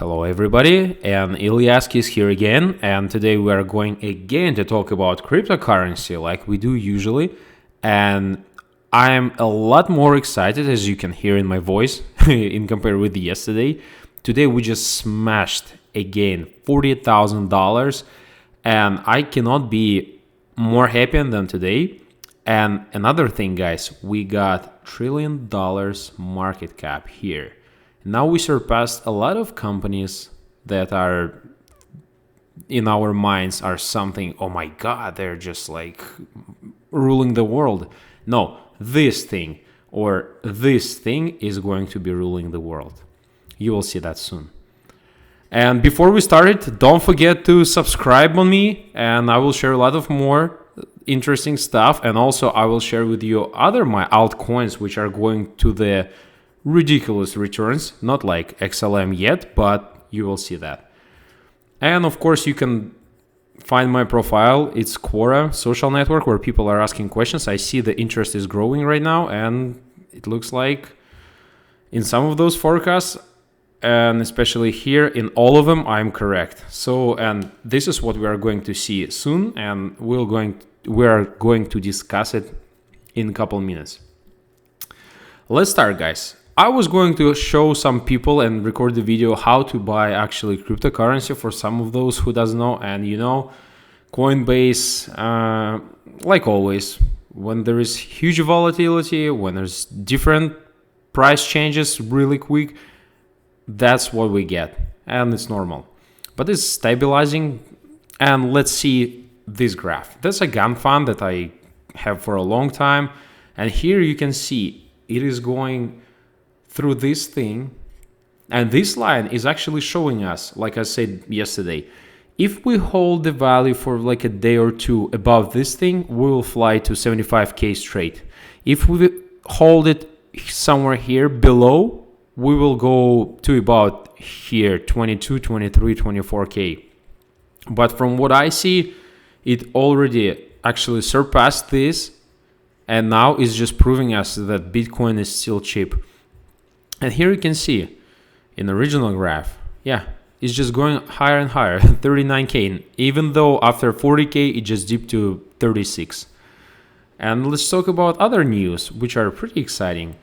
Hello everybody, and Ilia is here again, and today we are going again to talk about cryptocurrency like we do usually, and I'm a lot more excited, as you can hear in my voice, in compared with yesterday. Today we just smashed again $40,000, and I cannot be more happy than today. And another thing, guys, we got $1 trillion market cap here. Now we surpassed a lot of companies that are in our minds are something, oh my god, they're just like ruling the world. No, this thing is going to be ruling the world. You will see that soon. And before we start it, don't forget to subscribe on me, and I will share a lot of more interesting stuff, and also I will share with you other my altcoins which are going to the ridiculous returns, not like XLM yet, but you will see that. And of course you can find my profile. It's Quora social network where people are asking questions. I see the interest is growing right now, and it looks like in some of those forecasts, and especially here in all of them, I'm correct. So, and this is what we are going to see soon, and we are going to discuss it in a couple minutes. Let's start, guys. I was going to show some people and record the video how to buy actually cryptocurrency for some of those who doesn't know. And you know, Coinbase, like always, when there is huge volatility, when there's different price changes really quick, that's what we get, and it's normal. But it's stabilizing, and let's see this graph. That's a Gann fund that I have for a long time, and here you can see it is going through this thing, and this line is actually showing us, like I said yesterday, if we hold the value for like a day or two above this thing, we will fly to 75k straight. If we hold it somewhere here below, we will go to about here 22, 23, 24k. But from what I see, it already actually surpassed this, and now it's just proving us that Bitcoin is still cheap. And here you can see in the original graph, yeah, it's just going higher and higher, 39k, even though after 40k it just dipped to 36. And let's talk about other news which are pretty exciting.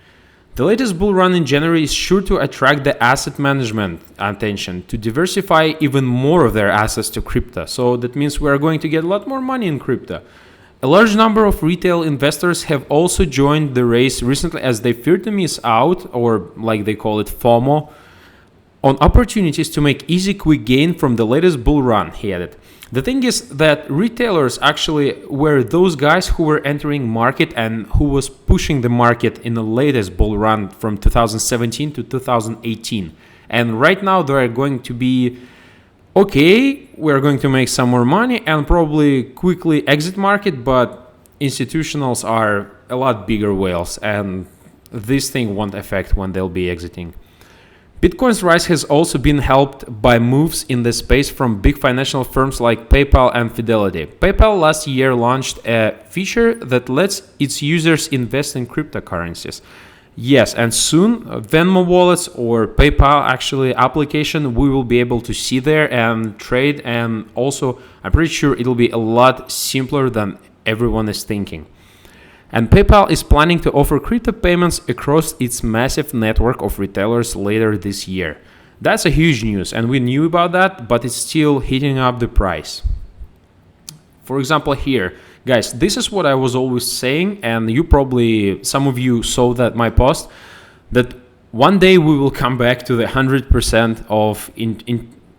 The latest bull run in January is sure to attract the asset management attention to diversify even more of their assets to crypto. So that means we are going to get a lot more money in crypto. A large number of retail investors have also joined the race recently as they fear to miss out, or like they call it FOMO, on opportunities to make easy quick gain from the latest bull run, he added. The thing is that retailers actually were those guys who were entering market and who was pushing the market in the latest bull run from 2017 to 2018. And right now they are going to be okay, we're going to make some more money and probably quickly exit market, but institutionals are a lot bigger whales, and this thing won't affect when they'll be exiting. Bitcoin's rise has also been helped by moves in the space from big financial firms like PayPal and Fidelity. PayPal last year launched a feature that lets its users invest in cryptocurrencies. Yes, and soon Venmo wallets or PayPal actually application we will be able to see there and trade, and also I'm pretty sure it'll be a lot simpler than everyone is thinking. And PayPal is planning to offer crypto payments across its massive network of retailers later this year. That's a huge news, and we knew about that, but it's still hitting up the price. For example, here, guys, this is what I was always saying, and you probably, some of you saw that my post, that one day we will come back to the 100% of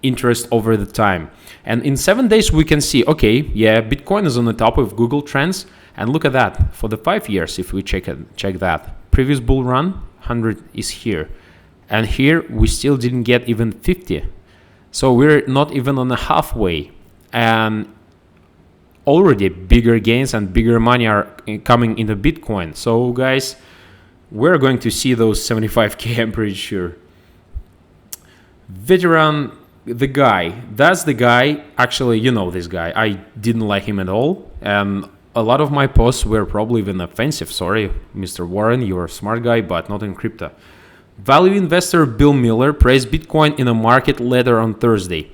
interest over the time. And in 7 days we can see, okay, yeah, Bitcoin is on the top of Google Trends, and look at that, for the 5 years, if we check that, previous bull run, 100 is here. And here we still didn't get even 50. So we're not even on the halfway. And already bigger gains and bigger money are coming into Bitcoin. So guys, we're going to see those 75k, I'm pretty sure. Veteran, the guy, that's the guy. Actually, you know this guy. I didn't like him at all. And a lot of my posts were probably even offensive. Sorry, Mr. Warren, you're a smart guy, but not in crypto. Value investor Bill Miller praised Bitcoin in a market letter on Thursday.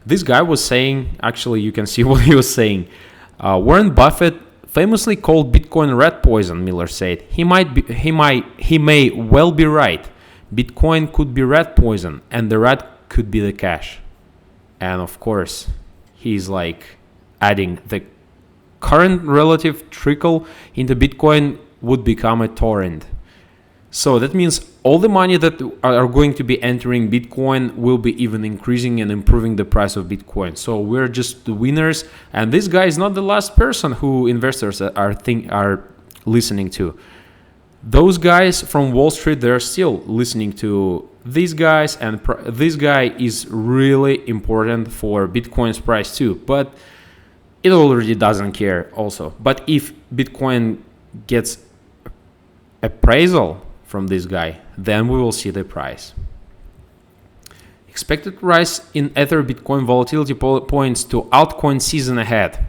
This guy was saying, actually you can see what he was saying. Warren Buffett famously called Bitcoin rat poison, Miller said. He may well be right. Bitcoin could be rat poison and the rat could be the cash. And of course, he's like adding the current relative trickle into Bitcoin would become a torrent. So that means all the money that are going to be entering Bitcoin will be even increasing and improving the price of Bitcoin. So we're just the winners. And this guy is not the last person who investors are listening to. Those guys from Wall Street, they're still listening to these guys. And this guy is really important for Bitcoin's price too. But it already doesn't care also. But if Bitcoin gets appraisal from this guy, then we will see the price. Expected rise in Ether Bitcoin volatility points to altcoin season ahead.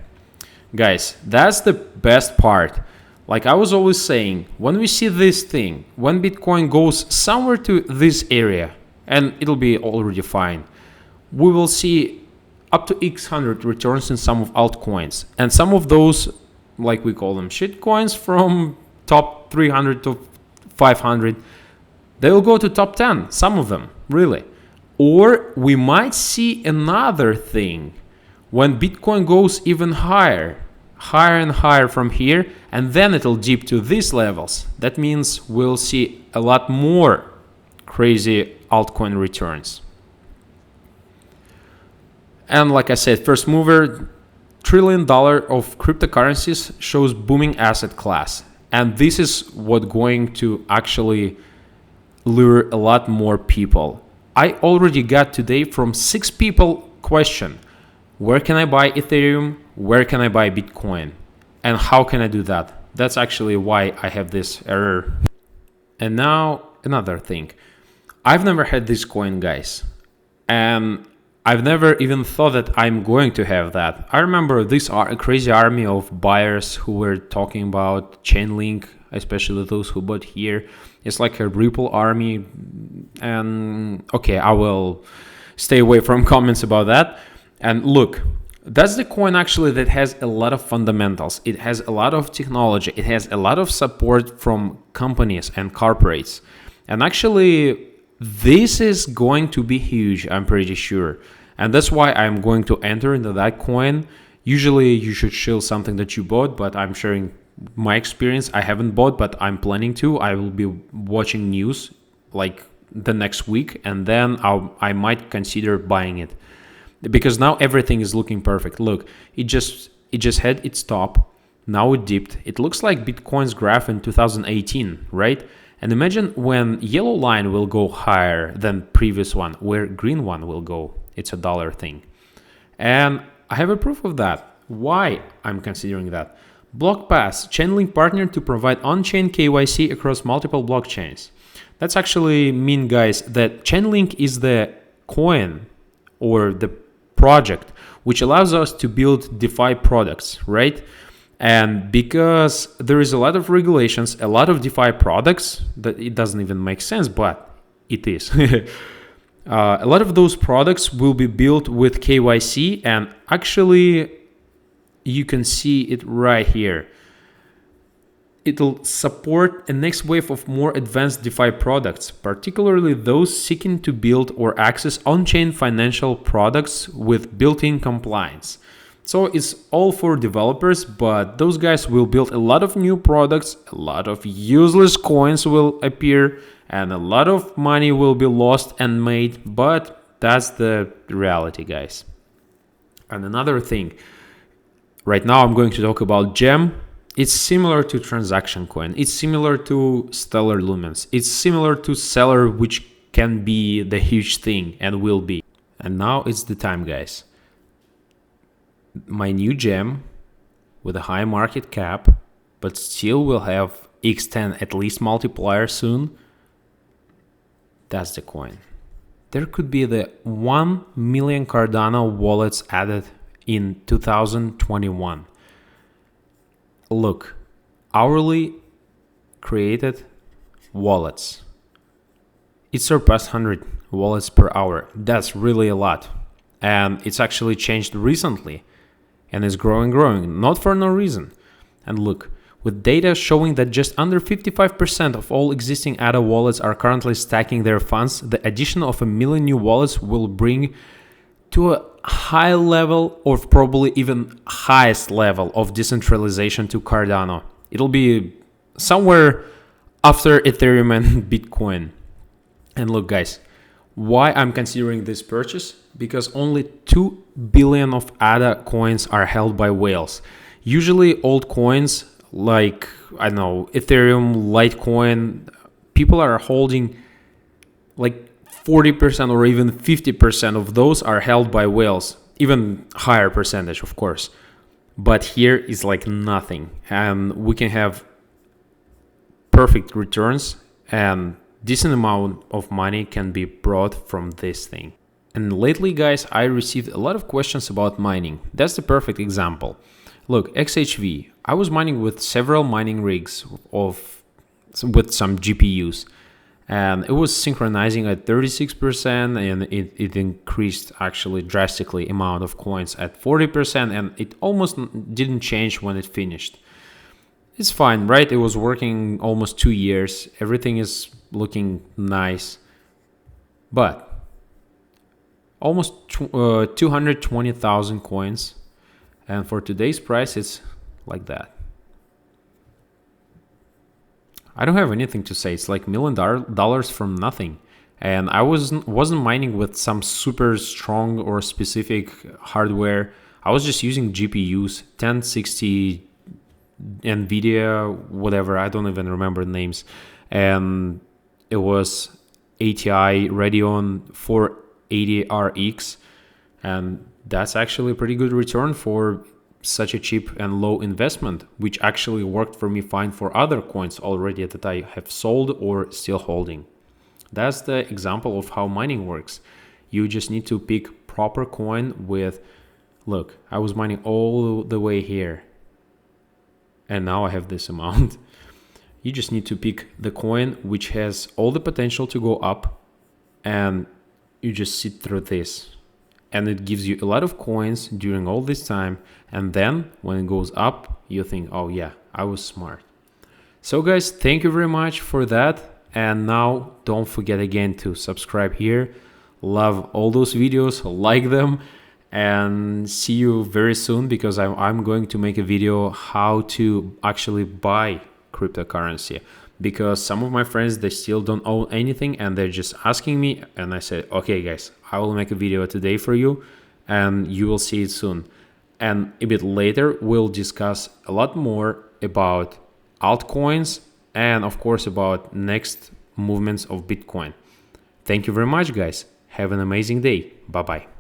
Guys, that's the best part. Like I was always saying, when we see this thing, when Bitcoin goes somewhere to this area, and it'll be already fine, we will see up to X100 returns in some of altcoins. And some of those, like we call them shit coins, from top 300 to 500, they will go to top 10, some of them, really. Or we might see another thing when Bitcoin goes even higher and higher from here, and then it'll dip to these levels. That means we'll see a lot more crazy altcoin returns. And like I said, first mover, $1 trillion of cryptocurrencies shows booming asset class. And this is what going to actually lure a lot more people. I already got today from 6 people question, where can I buy Ethereum? Where can I buy Bitcoin? And how can I do that? That's actually why I have this error. And now another thing. I've never had this coin, guys. And I've never even thought that I'm going to have that. I remember this crazy army of buyers who were talking about Chainlink, especially those who bought here. It's like a Ripple army. And okay, I will stay away from comments about that. And look, that's the coin actually that has a lot of fundamentals. It has a lot of technology. It has a lot of support from companies and corporates. And actually, this is going to be huge, I'm pretty sure. And that's why I'm going to enter into that coin. Usually you should show something that you bought, but I'm sharing my experience. I haven't bought, but I'm planning to. I will be watching news like the next week, and then I might consider buying it. Because now everything is looking perfect. Look, it just had its top. Now it dipped. It looks like Bitcoin's graph in 2018, right? And imagine when yellow line will go higher than previous one, where green one will go. It's a dollar thing. And I have a proof of that. Why I'm considering that. BlockPass, Chanlink partner to provide on-chain KYC across multiple blockchains. That's actually mean, guys, that Chanlink is the coin or the project which allows us to build DeFi products, right? And because there is a lot of regulations, a lot of DeFi products, that it doesn't even make sense, but it is. A lot of those products will be built with KYC, and actually you can see it right here. It'll support a next wave of more advanced DeFi products, particularly those seeking to build or access on-chain financial products with built-in compliance. So it's all for developers, but those guys will build a lot of new products, a lot of useless coins will appear, and a lot of money will be lost and made, but that's the reality, guys. And another thing, right now I'm going to talk about Gem. It's similar to Transaction Coin. It's similar to Stellar Lumens. It's similar to Seller, which can be the huge thing and will be. And now it's the time, guys. My new gem with a high market cap, but still will have X10 at least multiplier soon. That's the coin. There could be the 1 million Cardano wallets added in 2021. Look, hourly created wallets. it surpassed 100 wallets per hour. That's really a lot. And it's actually changed recently and is growing, not for no reason. And look, with data showing that just under 55% of all existing ADA wallets are currently stacking their funds, the addition of 1 million new wallets will bring to a high level, or probably even highest level of decentralization to Cardano. It'll be somewhere after Ethereum and Bitcoin. And look, guys, why I'm considering this purchase? Because only 2 billion of ADA coins are held by whales. Usually old coins like, I don't know, Ethereum, Litecoin, people are holding like 40% or even 50% of those are held by whales, even higher percentage, of course. But here is like nothing, and we can have perfect returns, and decent amount of money can be brought from this thing. And lately, guys, I received a lot of questions about mining. That's the perfect example. Look, XHV, I was mining with several mining rigs with some GPUs, and it was synchronizing at 36%, and it increased actually drastically amount of coins at 40%, and it almost didn't change when it finished. It's fine, right? It was working almost 2 years. Everything is looking nice, but almost 220,000 coins. And for today's price, it's like that. I don't have anything to say. It's like $1 million from nothing. And I wasn't mining with some super strong or specific hardware. I was just using GPUs, 1060 NVIDIA, whatever. I don't even remember names. And it was ATI Radeon 480RX. And that's actually a pretty good return for such a cheap and low investment, which actually worked for me fine for other coins already that I have sold or still holding. That's the example of how mining works. You just need to pick proper coin with, look, I was mining all the way here, and now I have this amount. You just need to pick the coin which has all the potential to go up, and you just sit through this. And it gives you a lot of coins during all this time. And then when it goes up, you think, oh yeah, I was smart. So guys, thank you very much for that. And now don't forget again to subscribe here. Love all those videos, like them, and see you very soon, because I'm going to make a video how to actually buy cryptocurrency. Because some of my friends, they still don't own anything and they're just asking me, and I said, okay guys, I will make a video today for you and you will see it soon. And a bit later, we'll discuss a lot more about altcoins and of course about next movements of Bitcoin. Thank you very much, guys. Have an amazing day. Bye-bye.